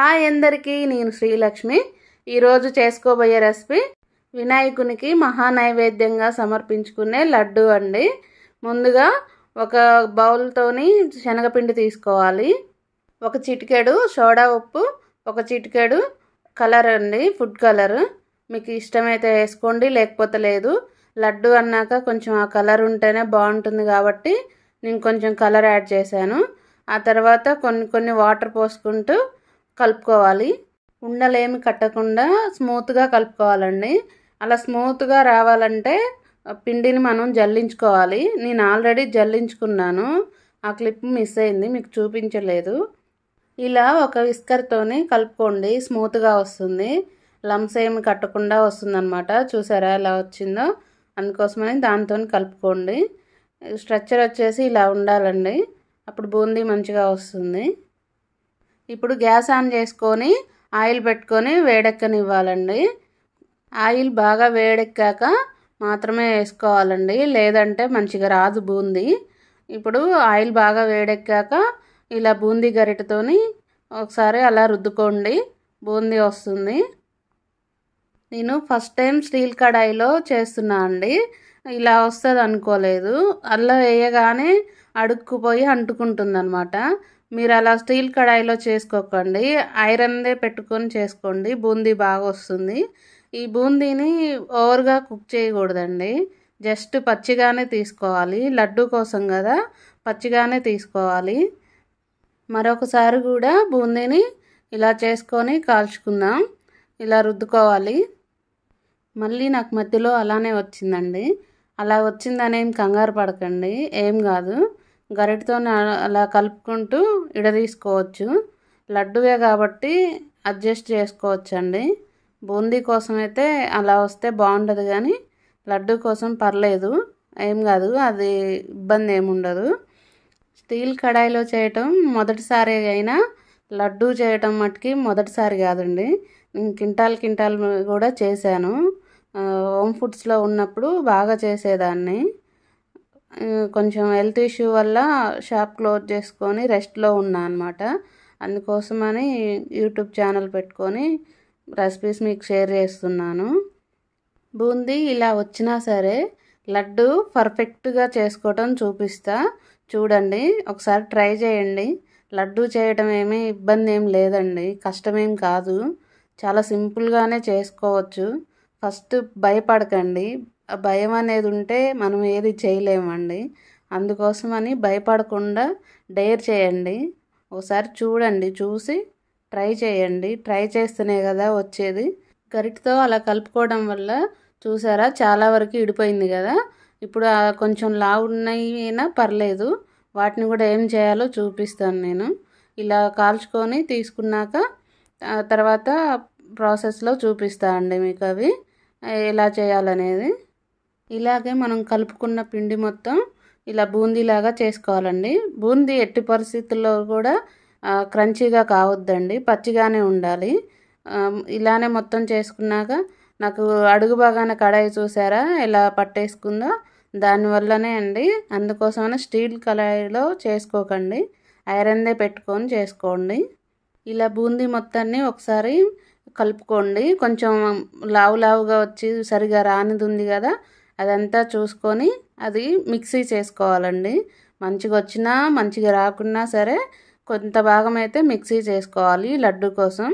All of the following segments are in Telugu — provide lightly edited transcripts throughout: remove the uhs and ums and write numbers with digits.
హాయ్ అందరికీ, నేను శ్రీలక్ష్మి. ఈరోజు చేసుకోబోయే రెసిపీ వినాయకునికి మహానైవేద్యంగా సమర్పించుకునే లడ్డు అండి. ముందుగా ఒక బౌల్తోని శనగపిండి తీసుకోవాలి. ఒక చిటికెడు సోడా ఉప్పు, ఒక చిటికెడు కలర్ అండి, ఫుడ్ కలర్. మీకు ఇష్టమైతే వేసుకోండి, లేకపోతే లేదు. లడ్డు అన్నాక కొంచెం ఆ కలర్ ఉంటేనే బాగుంటుంది కాబట్టి నేను కొంచెం కలర్ యాడ్ చేశాను. ఆ తర్వాత కొన్ని వాటర్ పోసుకుంటూ కలుపుకోవాలి. ఉండలేమి కట్టకుండా స్మూత్గా కలుపుకోవాలండి. అలా స్మూత్గా రావాలంటే పిండిని మనం జల్లించుకోవాలి. నేను ఆల్రెడీ జల్లించుకున్నాను, ఆ క్లిప్ మిస్ అయింది, మీకు చూపించలేదు. ఇలా ఒక విస్కర్తోని కలుపుకోండి, స్మూత్గా వస్తుంది. లమ్స్ ఏమి కట్టకుండా వస్తుందన్నమాట. చూసారా ఎలా వచ్చిందో? అందుకోసమని దాంతో కలుపుకోండి. స్ట్రక్చర్ వచ్చేసి ఇలా ఉండాలండి, అప్పుడు బూందీ మంచిగా వస్తుంది. ఇప్పుడు గ్యాస్ ఆన్ చేసుకొని ఆయిల్ పెట్టుకొని వేడెక్కనివ్వాలండి. ఆయిల్ బాగా వేడెక్కాక మాత్రమే వేసుకోవాలండి, లేదంటే మంచిగా రాదు బూందీ. ఇప్పుడు ఆయిల్ బాగా వేడెక్కాక ఇలా బూందీ గరిటెతోని ఒకసారి అలా రుద్దుకోండి, బూందీ వస్తుంది. నేను ఫస్ట్ టైం స్టీల్ కడాయిలో చేస్తున్నా అండి. ఇలా వస్తుంది అనుకోలేదు. అలా వేయగానే అడుక్కుపోయి అంటుకుంటుంది అనమాట. మీరు అలా స్టీల్ కడాయిలో చేసుకోకండి, ఐరన్దే పెట్టుకొని చేసుకోండి, బూందీ బాగా వస్తుంది. ఈ బూందీని ఓవర్గా కుక్ చేయకూడదండి, జస్ట్ పచ్చిగానే తీసుకోవాలి. లడ్డు కోసం కదా, పచ్చిగానే తీసుకోవాలి. మరొకసారి కూడా బూందీని ఇలా చేసుకొని కాల్చుకుందాం. ఇలా రుద్దుకోవాలి. మళ్ళీ నాకు మధ్యలో అలానే వచ్చిందండి. అలా వచ్చిందనేం కంగారు పడకండి, ఏం కాదు. గరిటతో అలా కలుపుకుంటూ తీసుకోవచ్చు. లడ్డువే కాబట్టి అడ్జస్ట్ చేసుకోవచ్చు అండి. బూందీ కోసం అయితే అలా వస్తే బాగుండదు, కానీ లడ్డు కోసం పర్లేదు, ఏం కాదు, అది ఇబ్బంది ఏముండదు. స్టీల్ కడాయిలో చేయటం మొదటిసారి అయినా లడ్డు చేయటం మట్టుకి మొదటిసారి కాదండి. నేను కింటాల్ కూడా చేశాను. హోమ్ ఫుడ్స్లో ఉన్నప్పుడు బాగా చేసేదాన్ని. కొంచెం హెల్త్ ఇష్యూ వల్ల షాప్ క్లోజ్ చేసుకొని రెస్ట్లో ఉన్నా అనమాట. అందుకోసమని యూట్యూబ్ ఛానల్ పెట్టుకొని రెసిపీస్ మీకు షేర్ చేస్తున్నాను. బూందీ ఇలా వచ్చినా సరే లడ్డు పర్ఫెక్ట్గా చేసుకోవటం చూపిస్తా, చూడండి. ఒకసారి ట్రై చేయండి. లడ్డు చేయడం ఏమీ ఇబ్బంది ఏం లేదండి, కష్టమేం కాదు, చాలా సింపుల్గానే చేసుకోవచ్చు. ఫస్ట్ భయపడకండి, భయం అనేది ఉంటే మనం ఏది చేయలేమండి. అందుకోసమని భయపడకుండా డేర్ చేయండి. ఒకసారి చూడండి, చూసి ట్రై చేయండి. ట్రై చేస్తేనే కదా వచ్చేది. గరిటతో అలా కలుపుకోవడం వల్ల చూసారా, చాలా వరకు ఇడిపోయింది కదా. ఇప్పుడు కొంచెం లావు ఉన్నాయినా పర్లేదు, వాటిని కూడా ఏం చేయాలో చూపిస్తాను నేను. ఇలా కాల్చుకొని తీసుకున్నాక తర్వాత ప్రాసెస్లో చూపిస్తా అండి మీకు అవి ఎలా చేయాలనేది. ఇలాగే మనం కలుపుకున్న పిండి మొత్తం ఇలా బూందీలాగా చేసుకోవాలండి. బూందీ ఎట్టి పరిస్థితుల్లో కూడా క్రంచీగా కావద్దండి, పచ్చిగానే ఉండాలి. ఇలానే మొత్తం చేసుకున్నాక నాకు అడుగు భాగాన కడాయి చూసారా ఎలా పట్టేసుకుందో, దానివల్లనే అండి. అందుకోసమనే స్టీల్ కడాయిలో చేసుకోకండి, ఐరన్దే పెట్టుకొని చేసుకోండి. ఇలా బూందీ మొత్తాన్ని ఒకసారి కలుపుకోండి. కొంచెం లావుగా వచ్చి సరిగా రానిది ఉంది కదా, అదంతా చూసుకొని అది మిక్సీ చేసుకోవాలండి. మంచిగా వచ్చినా మంచిగా రాకున్నా సరే కొంత భాగం అయితే మిక్సీ చేసుకోవాలి లడ్డు కోసం,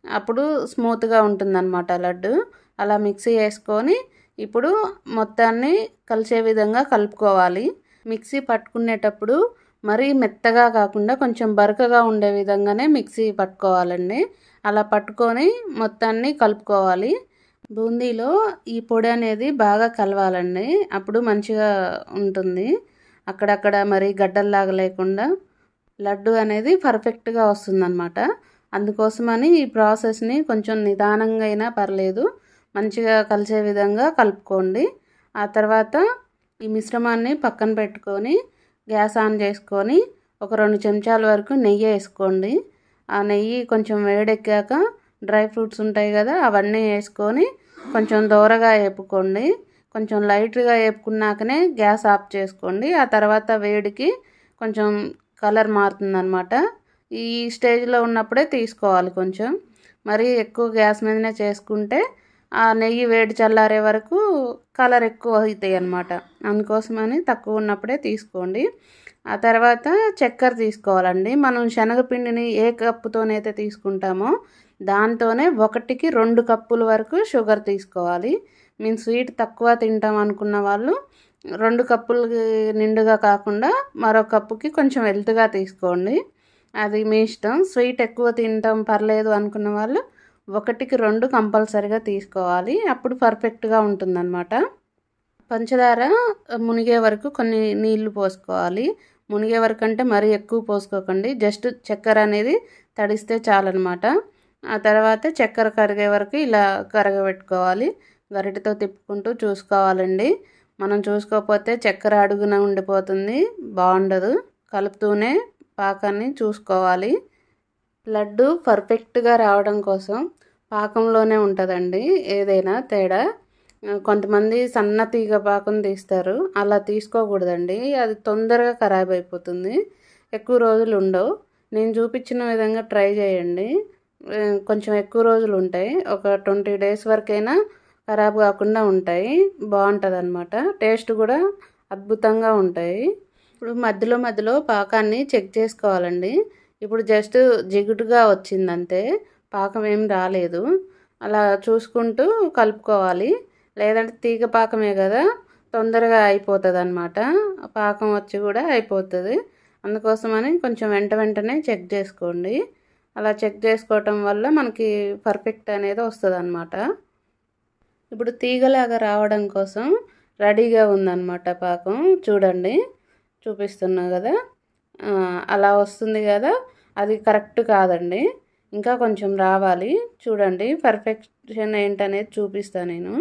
అప్పుడు స్మూత్గా ఉంటుందన్నమాట లడ్డు. అలా మిక్సీ వేసుకొని ఇప్పుడు మొత్తాన్ని కలిసే విధంగా కలుపుకోవాలి. మిక్సీ పట్టుకునేటప్పుడు మరీ మెత్తగా కాకుండా కొంచెం బరకగా ఉండే విధంగానే మిక్సీ పట్టుకోవాలండి. అలా పట్టుకొని మొత్తాన్ని కలుపుకోవాలి. బూందీలో ఈ పొడి అనేది బాగా కలవాలండి, అప్పుడు మంచిగా ఉంటుంది. అక్కడక్కడ మరి గడ్డల్లాగా లేకుండా లడ్డు అనేది పర్ఫెక్ట్గా వస్తుందన్నమాట. అందుకోసమని ఈ ప్రాసెస్ని కొంచెం నిదానంగా అయినా పర్లేదు, మంచిగా కలిసే విధంగా కలుపుకోండి. ఆ తర్వాత ఈ మిశ్రమాన్ని పక్కన పెట్టుకొని గ్యాస్ ఆన్ చేసుకొని ఒక 2 చెంచాల వరకు నెయ్యి వేసుకోండి. ఆ నెయ్యి కొంచెం వేడెక్కాక డ్రై ఫ్రూట్స్ ఉంటాయి కదా, అవన్నీ వేసుకొని కొంచెం దోరగా వేపుకోండి. కొంచెం లైట్గా వేపుకున్నాకనే గ్యాస్ ఆఫ్ చేసుకోండి. ఆ తర్వాత వేడికి కొంచెం కలర్ మారుతుందన్నమాట. ఈ స్టేజ్లో ఉన్నప్పుడే తీసుకోవాలి. కొంచెం మరి ఎక్కువ గ్యాస్ మీదనే చేసుకుంటే ఆ నెయ్యి వేడి చల్లారే వరకు కలర్ ఎక్కువ అవుతాయి అన్నమాట. అందుకోసమని తక్కువ ఉన్నప్పుడే తీసుకోండి. ఆ తర్వాత చక్కెర తీసుకోవాలండి. మనం శనగపిండిని ఏ కప్పుతోనైతే తీసుకుంటామో దాంతోనే 1కి 2 కప్పుల వరకు షుగర్ తీసుకోవాలి. మేము స్వీట్ తక్కువ తింటాం అనుకున్న వాళ్ళు 2 కప్పులు నిండుగా కాకుండా మరో కప్పుకి కొంచెం వెల్తుగా తీసుకోండి. అది మీ ఇష్టం. స్వీట్ ఎక్కువ తింటాం పర్లేదు అనుకున్న వాళ్ళు 1కి 2 కంపల్సరిగా తీసుకోవాలి. అప్పుడు పర్ఫెక్ట్గా ఉంటుందన్నమాట. పంచదార మునిగే వరకు కొన్ని నీళ్లు పోసుకోవాలి. మునిగే వరకు అంటే మరీ ఎక్కువ పోసుకోకండి. జస్ట్ చక్కెర అనేది తడిస్తే చాలన్నమాట. ఆ తర్వాత చక్కెర కరిగే వరకు ఇలా కరగబెట్టుకోవాలి. గరిటెతో తిప్పుకుంటూ చూసుకోవాలండి. మనం చూసుకోకపోతే చక్కెర అడుగున ఉండిపోతుంది, బాగుండదు. కలుపుతూనే పాకాన్ని చూసుకోవాలి. లడ్డు పర్ఫెక్ట్గా రావడం కోసం పాకంలోనే ఉంటుందండి ఏదైనా తేడా. కొంతమంది సన్న తీగ పాకం తీస్తారు, అలా తీసుకోకూడదండి. అది తొందరగా ఖరాబ్ అయిపోతుంది, ఎక్కువ రోజులు ఉండవు. నేను చూపించిన విధంగా ట్రై చేయండి, కొంచెం ఎక్కువ రోజులు ఉంటాయి. ఒక 20 days వరకైనా ఖరాబ్ కాకుండా ఉంటాయి. బాగుంటుంది అన్నమాట. టేస్ట్ కూడా అద్భుతంగా ఉంటాయి. ఇప్పుడు మధ్యలో మధ్యలో పాకాన్ని చెక్ చేసుకోవాలండి. ఇప్పుడు జస్ట్ జిగుటుగా వచ్చిందంతే, పాకం ఏం రాలేదు. అలా చూసుకుంటూ కలుపుకోవాలి. లేదంటే తీగ పాకమే కదా, తొందరగా అయిపోతుంది అన్నమాట. పాకం వచ్చి కూడా అయిపోతుంది. అందుకోసమని కొంచెం వెంటనే చెక్ చేసుకోండి. అలా చెక్ చేసుకోవటం వల్ల మనకి పర్ఫెక్ట్ అనేది వస్తుంది అన్నమాట. ఇప్పుడు తీగలాగా రావడం కోసం రెడీగా ఉందన్నమాట పాకం. చూడండి, చూపిస్తున్నా కదా, అలా వస్తుంది కదా. అది కరెక్ట్ కాదండి, ఇంకా కొంచెం రావాలి. చూడండి పర్ఫెక్షన్ ఏంటనేది చూపిస్తాను నేను.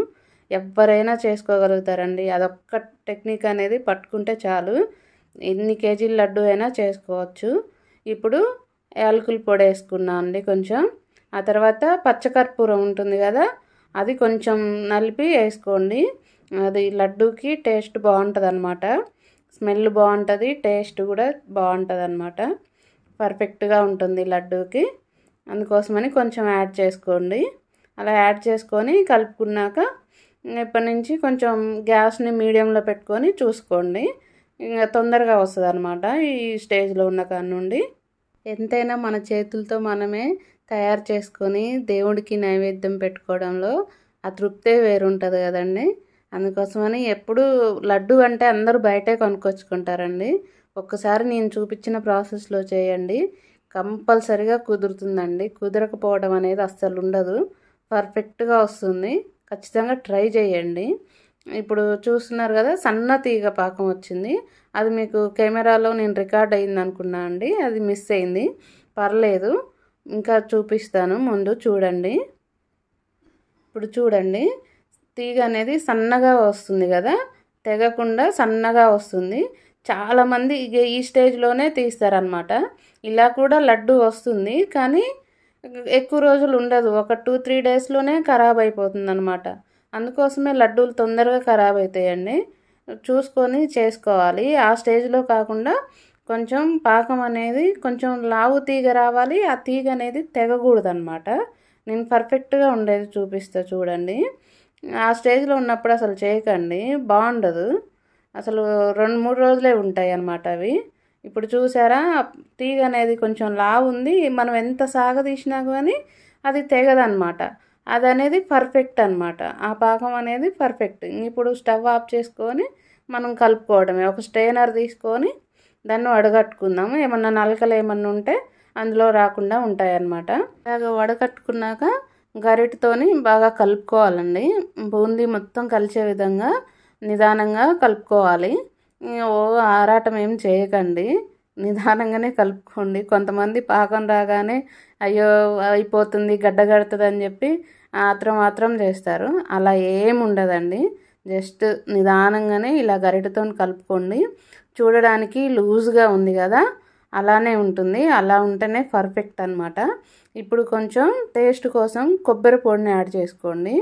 ఎవరైనా చేసుకోగలుగుతారండి. అదొక్క టెక్నిక్ అనేది పట్టుకుంటే చాలు, ఎన్ని కేజీల లడ్డు అయినా చేసుకోవచ్చు. ఇప్పుడు యాలకుల పొడి వేసుకున్నా అండి కొంచెం. ఆ తర్వాత పచ్చకర్పూరం ఉంటుంది కదా, అది కొంచెం నలిపి వేసుకోండి. అది లడ్డూకి టేస్ట్ బాగుంటుంది అన్నమాట. స్మెల్ బాగుంటుంది, టేస్ట్ కూడా బాగుంటుంది అన్నమాట. పర్ఫెక్ట్గా ఉంటుంది లడ్డూకి. అందుకోసమని కొంచెం యాడ్ చేసుకోండి. అలా యాడ్ చేసుకొని కలుపుకున్నాక ఇప్పటి నుంచి కొంచెం గ్యాస్ని మీడియంలో పెట్టుకొని చూసుకోండి. ఇంకా తొందరగా వస్తుంది అన్నమాట ఈ స్టేజ్లో ఉన్న కాడి నుండి. ఎంతైనా మన చేతులతో మనమే తయారు చేసుకొని దేవుడికి నైవేద్యం పెట్టుకోవడంలో ఆ తృప్తే వేరుంటుంది కదండి. అందుకోసమని ఎప్పుడు లడ్డు అంటే అందరూ బయటే కొనుక్కొచ్చుకుంటారండి. ఒక్కసారి నేను చూపించిన ప్రాసెస్లో చేయండి, కంపల్సరిగా కుదురుతుందండి. కుదరకపోవడం అనేది అస్సలు ఉండదు, పర్ఫెక్ట్గా వస్తుంది. ఖచ్చితంగా ట్రై చేయండి. ఇప్పుడు చూస్తున్నారు కదా, సన్న తీగ పాకం వచ్చింది. అది మీకు కెమెరాలో నేను రికార్డ్ అయింది అనుకున్నా అండి, అది మిస్ అయింది. పర్లేదు, ఇంకా చూపిస్తాను, ముందు చూడండి. ఇప్పుడు చూడండి, తీగ అనేది సన్నగా వస్తుంది కదా, తెగకుండా సన్నగా వస్తుంది. చాలామంది ఈ స్టేజ్లోనే తీస్తారనమాట. ఇలా కూడా లడ్డు వస్తుంది, కానీ ఎక్కువ రోజులు ఉండదు. ఒక 2-3 daysలోనే ఖరాబ్ అయిపోతుంది అనమాట. అందుకోసమే లడ్డూలు తొందరగా ఖరాబ్ అవుతాయండి. చూసుకొని చేసుకోవాలి. ఆ స్టేజ్లో కాకుండా కొంచెం పాకం అనేది కొంచెం లావు తీగ రావాలి. ఆ తీగ అనేది తెగకూడదు అనమాట. నేను పర్ఫెక్ట్గా ఉండేది చూపిస్తా చూడండి. ఆ స్టేజ్లో ఉన్నప్పుడు అసలు చేయకండి, బాగుండదు. అసలు 2-3 రోజులే ఉంటాయి అన్నమాట అవి. ఇప్పుడు చూసారా, తీగ అనేది కొంచెం లావు ఉంది. మనం ఎంత సాగదీసినా కానీ అది తెగదనమాట. అది అనేది పర్ఫెక్ట్ అనమాట. ఆ పాకం అనేది పర్ఫెక్ట్. ఇప్పుడు స్టవ్ ఆఫ్ చేసుకొని మనం కలుపుకోవడమే. ఒక స్ట్రైనర్ తీసుకొని దాన్ని వడగట్టుకుందాము. ఏమన్నా నలకలు ఏమన్నా ఉంటే అందులో రాకుండా ఉంటాయన్నమాట. బాగా వడగట్టుకున్నాక గరిటతోని బాగా కలుపుకోవాలండి. బూందీ మొత్తం కలిసే విధంగా నిదానంగా కలుపుకోవాలి. ఆరాటం ఏం చేయకండి, నిదానంగానే కలుపుకోండి. కొంతమంది పాకం రాగానే అయ్యో అయిపోతుంది, గడ్డ కడుతుంది అని చెప్పి మాత్రం చేస్తారు. అలా ఏమి ఉండదండి. జస్ట్ నిదానంగానే ఇలా గరిటతో కలుపుకోండి. చూడడానికి లూజ్గా ఉంది కదా, అలానే ఉంటుంది. అలా ఉంటేనే పర్ఫెక్ట్ అనమాట. ఇప్పుడు కొంచెం టేస్ట్ కోసం కొబ్బరి పొడిని యాడ్ చేసుకోండి.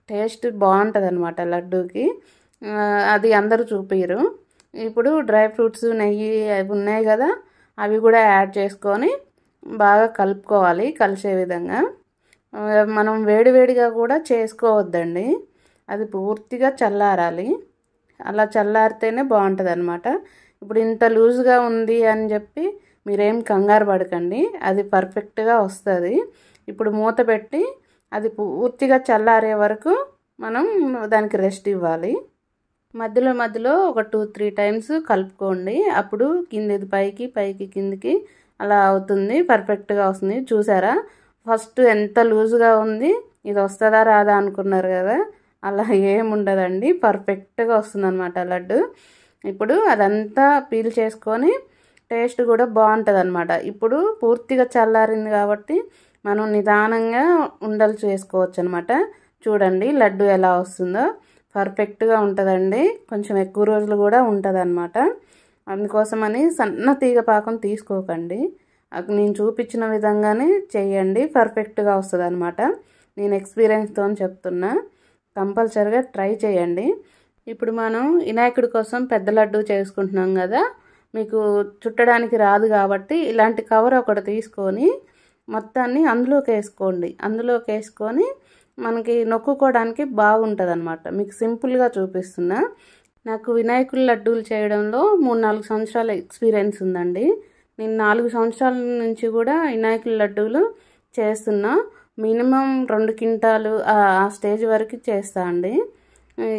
టేస్ట్ బాగుంటుంది అనమాట లడ్డూకి. అది అందరూ చూపిరు. ఇప్పుడు డ్రై ఫ్రూట్స్, నెయ్యి అవి ఉన్నాయి కదా, అవి కూడా యాడ్ చేసుకొని బాగా కలుపుకోవాలి కలిసే విధంగా. మనం వేడివేడిగా కూడా చేసుకోవద్దండి, అది పూర్తిగా చల్లారాలి. అలా చల్లారితేనే బాగుంటుంది అనమాట. ఇప్పుడు ఇంత లూజ్గా ఉంది అని చెప్పి మీరేం కంగారు పడకండి, అది పర్ఫెక్ట్గా వస్తుంది. ఇప్పుడు మూత పెట్టి అది పూర్తిగా చల్లారే వరకు మనం దానికి రెస్ట్ ఇవ్వాలి. మధ్యలో మధ్యలో ఒక 2-3 టైమ్స్ కలుపుకోండి, అప్పుడు కిందిది పైకి పైకి కిందికి అలా అవుతుంది, పర్ఫెక్ట్గా వస్తుంది. చూసారా ఫస్ట్ ఎంత లూజ్గా ఉంది, ఇది వస్తుందా రాదా అనుకున్నారు కదా, అలా ఏముండదండి, పర్ఫెక్ట్గా వస్తుందన్నమాట లడ్డు. ఇప్పుడు అదంతా పీల్ చేసుకొని టేస్ట్ కూడా బాగుంటుంది అనమాట. ఇప్పుడు పూర్తిగా చల్లారింది కాబట్టి మనం నిదానంగా ఉండలు చేసుకోవచ్చు అనమాట. చూడండి లడ్డు ఎలా వస్తుందో, పర్ఫెక్ట్గా ఉంటుందండి, కొంచెం ఎక్కువ రోజులు కూడా ఉంటుంది అనమాట. అందుకోసమని సన్న తీగ పాకం తీసుకోకండి, నేను చూపించిన విధంగానే చేయండి, పర్ఫెక్ట్గా వస్తుంది అనమాట. నేను ఎక్స్పీరియన్స్తో చెప్తున్నా, కంపల్సరిగా ట్రై చేయండి. ఇప్పుడు మనం వినాయకుడి కోసం పెద్ద లడ్డు చేసుకుంటున్నాం కదా, మీకు చుట్టడానికి రాదు కాబట్టి ఇలాంటి కవర్ ఒకటి తీసుకొని మొత్తాన్ని అందులోకి వేసుకోండి. అందులోకి వేసుకొని మనకి నొక్కుకోవడానికి బాగుంటుంది అనమాట. మీకు సింపుల్గా చూపిస్తున్నా. నాకు వినాయకుడి లడ్డూలు చేయడంలో 3-4 సంవత్సరాల ఎక్స్పీరియన్స్ ఉందండి. నేను 4 సంవత్సరాల నుంచి కూడా వినాయకుడి లడ్డూలు చేస్తున్నా. మినిమం 2 క్వింటాలు ఆ స్టేజ్ వరకు చేస్తా అండి.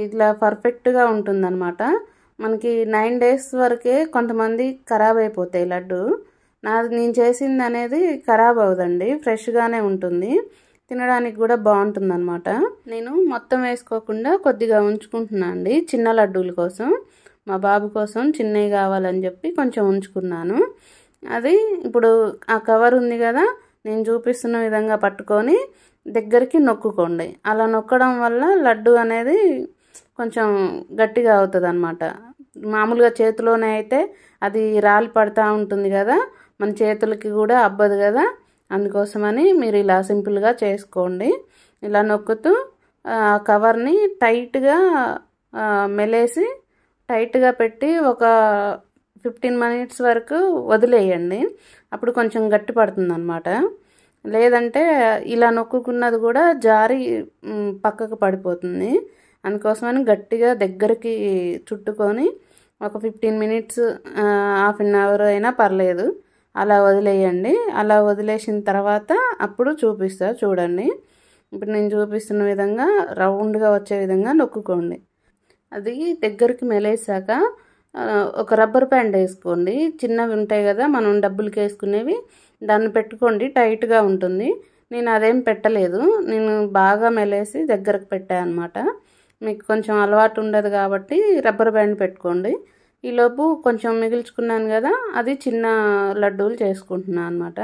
ఇట్లా పర్ఫెక్ట్గా ఉంటుందన్నమాట. మనకి 9 days వరకే కొంతమంది ఖరాబ్ అయిపోతాయి లడ్డు. నేను చేసింది అనేది ఖరాబ్ అవ్వదండి, ఫ్రెష్గానే ఉంటుంది, తినడానికి కూడా బాగుంటుంది అనమాట. నేను మొత్తం వేసుకోకుండా కొద్దిగా ఉంచుకుంటున్నా అండి, చిన్న లడ్డూల కోసం. మా బాబు కోసం చిన్నవి కావాలని చెప్పి కొంచెం ఉంచుకున్నాను. అది ఇప్పుడు ఆ కవర్ ఉంది కదా, నేను చూపిస్తున్న విధంగా పట్టుకొని దగ్గరికి నొక్కుకోండి. అలా నొక్కడం వల్ల లడ్డు అనేది కొంచెం గట్టిగా అవుతుంది అనమాట. మామూలుగా చేతిలోనే అయితే అది రాలి పడుతూ ఉంటుంది కదా, మన చేతులకి కూడా అబ్బదు కదా, అందుకోసమని మీరు ఇలా సింపుల్గా చేసుకోండి. ఇలా నొక్కుతూ కవర్ని టైట్గా మెలేసి టైట్గా పెట్టి ఒక 15 minutes వరకు వదిలేయండి, అప్పుడు కొంచెం గట్టి పడుతుంది అనమాట. లేదంటే ఇలా నొక్కుకున్నది కూడా జారి పక్కకు పడిపోతుంది. అందుకోసమని గట్టిగా దగ్గరికి చుట్టుకొని ఒక 15 minutes, హాఫ్ అన్ అవర్ అయినా పర్లేదు, అలా వదిలేయండి. అలా వదిలేసిన తర్వాత అప్పుడు చూపిస్తా చూడండి. ఇప్పుడు నేను చూపిస్తున్న విధంగా రౌండ్గా వచ్చే విధంగా నొక్కుకోండి. అది దగ్గరికి మెలేసాక ఒక రబ్బర్ బ్యాండ్ వేసుకోండి, చిన్నవి ఉంటాయి కదా మనం డబ్బులకి వేసుకునేవి, దాన్ని పెట్టుకోండి, టైట్గా ఉంటుంది. నేను అదేం పెట్టలేదు, నేను బాగా మెలేసి దగ్గరకు పెట్టాను అనమాట. మీకు కొంచెం అలవాటు ఉండదు కాబట్టి రబ్బర్ బ్యాండ్ పెట్టుకోండి. ఈలోపు కొంచెం మిగిల్చుకున్నాను కదా, అది చిన్న లడ్డూలు చేసుకుంటున్నాను అనమాట.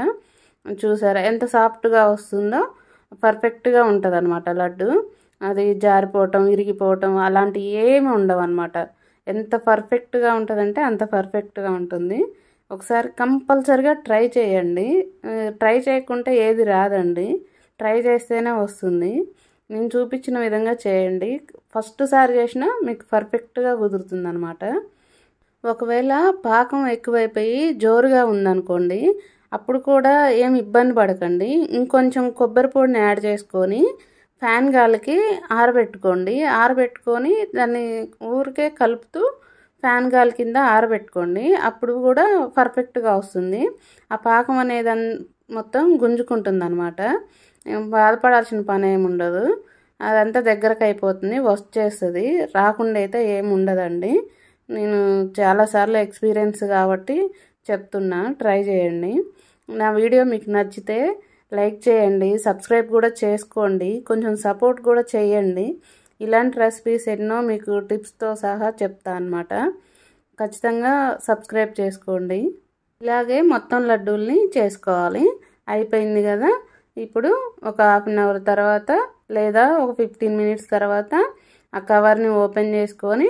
చూసారా ఎంత సాఫ్ట్గా వస్తుందో, పర్ఫెక్ట్గా ఉంటుంది అనమాట లడ్డు. అది జారిపోవటం విరిగిపోవటం అలాంటివి ఏమి ఉండవు అనమాట. ఎంత పర్ఫెక్ట్గా ఉంటుందంటే అంత పర్ఫెక్ట్గా ఉంటుంది. ఒకసారి కంపల్సరిగా ట్రై చేయండి, ట్రై చేయకుంటే ఏది రాదండి, ట్రై చేస్తేనే వస్తుంది. నేను చూపించిన విధంగా చేయండి, ఫస్ట్ సారి చేసినా మీకు పర్ఫెక్ట్గా కుదురుతుంది అనమాట. ఒకవేళ పాకం ఎక్కువైపోయి జోరుగా ఉందనుకోండి, అప్పుడు కూడా ఏం ఇబ్బంది పడకండి, ఇంకొంచెం కొబ్బరి పొడిని యాడ్ చేసుకొని ఫ్యాన్ గాలికి ఆరబెట్టుకోండి. ఆరబెట్టుకొని దాన్ని ఊరికే కలుపుతూ ఫ్యాన్ గాలి కింద ఆరబెట్టుకోండి, అప్పుడు కూడా పర్ఫెక్ట్గా వస్తుంది. ఆ పాకం అనేది మొత్తం గుంజుకుంటుంది అనమాట. బాధపడాల్సిన పని ఏమి ఉండదు, అదంతా దగ్గరకు అయిపోతుంది, వచ్చేస్తుంది, రాకుండా అయితే ఏమి ఉండదండి. నేను చాలాసార్లు ఎక్స్పీరియన్స్ కాబట్టి చెప్తున్నా, ట్రై చేయండి. నా వీడియో మీకు నచ్చితే లైక్ చేయండి, సబ్స్క్రైబ్ కూడా చేసుకోండి, కొంచెం సపోర్ట్ కూడా చేయండి. ఇలాంటి రెసిపీస్ ఎన్నో మీకు టిప్స్తో సహా చెప్తా అన్నమాట. ఖచ్చితంగా సబ్స్క్రైబ్ చేసుకోండి. ఇలాగే మొత్తం లడ్డూల్ని చేసుకోవాలి. అయిపోయింది కదా, ఇప్పుడు ఒక హాఫ్ అన్ అవర్ తర్వాత లేదా ఒక 15 minutes తర్వాత ఆ కవర్ని ఓపెన్ చేసుకొని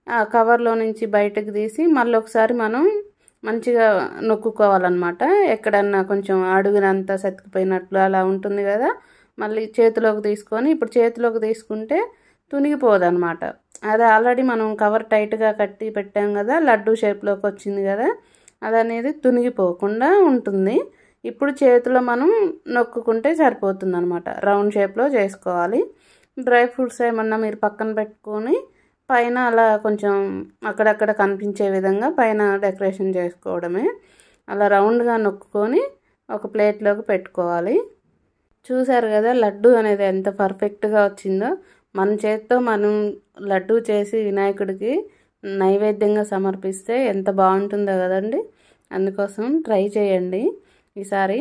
ఆ కవర్లో నుంచి బయటకు తీసి మళ్ళీ ఒకసారి మనం మంచిగా నొక్కుకోవాలన్నమాట. ఎక్కడన్నా కొంచెం అడుగునంతా సతికిపోయినట్లు అలా ఉంటుంది కదా, మళ్ళీ చేతిలోకి తీసుకొని, ఇప్పుడు చేతిలోకి తీసుకుంటే తునిగిపోదన్నమాట. అది ఆల్రెడీ మనం కవర్ టైట్గా కట్టి పెట్టాం కదా, లడ్డు షేప్లోకి వచ్చింది కదా, అది అనేది తునిగిపోకుండా ఉంటుంది. ఇప్పుడు చేతిలో మనం నొక్కుకుంటే సరిపోతుంది అనమాట. రౌండ్ షేప్లో చేసుకోవాలి. డ్రై ఫ్రూట్స్ ఏమన్నా మీరు పక్కన పెట్టుకొని పైన అలా కొంచెం అక్కడక్కడ కనిపించే విధంగా పైన డెకరేషన్ చేసుకోవడమే. అలా రౌండ్గా నొక్కుకొని ఒక ప్లేట్లోకి పెట్టుకోవాలి. చూసారు కదా లడ్డు అనేది ఎంత పర్ఫెక్ట్గా వచ్చిందో. మన చేతితో మనం లడ్డు చేసి వినాయకుడికి నైవేద్యంగా సమర్పిస్తే ఎంత బాగుంటుందో కదండి. అందుకోసం ట్రై చేయండి. ఈసారి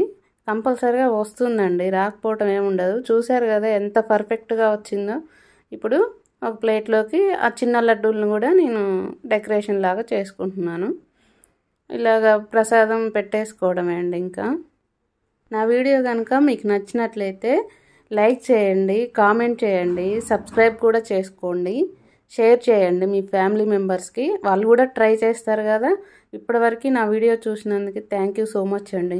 కంపల్సరీగా వస్తుందండి, రాకపోవటం ఏముండదు. చూసారు కదా ఎంత పర్ఫెక్ట్గా వచ్చిందో. ఇప్పుడు ఒక ప్లేట్లోకి ఆ చిన్న లడ్డూలను కూడా నేను డెకరేషన్ లాగా చేసుకుంటున్నాను. ఇలాగ ప్రసాదం పెట్టేసుకోవడమే అండి. ఇంకా నా వీడియో కనుక మీకు నచ్చినట్లయితే లైక్ చేయండి, కామెంట్ చేయండి, సబ్స్క్రైబ్ కూడా చేసుకోండి, షేర్ చేయండి మీ ఫ్యామిలీ మెంబర్స్కి. వాళ్ళు కూడా ట్రై చేస్తారు కదా. ఇప్పటివరకు నా వీడియో చూసినందుకు థ్యాంక్ యూ సో మచ్ అండి.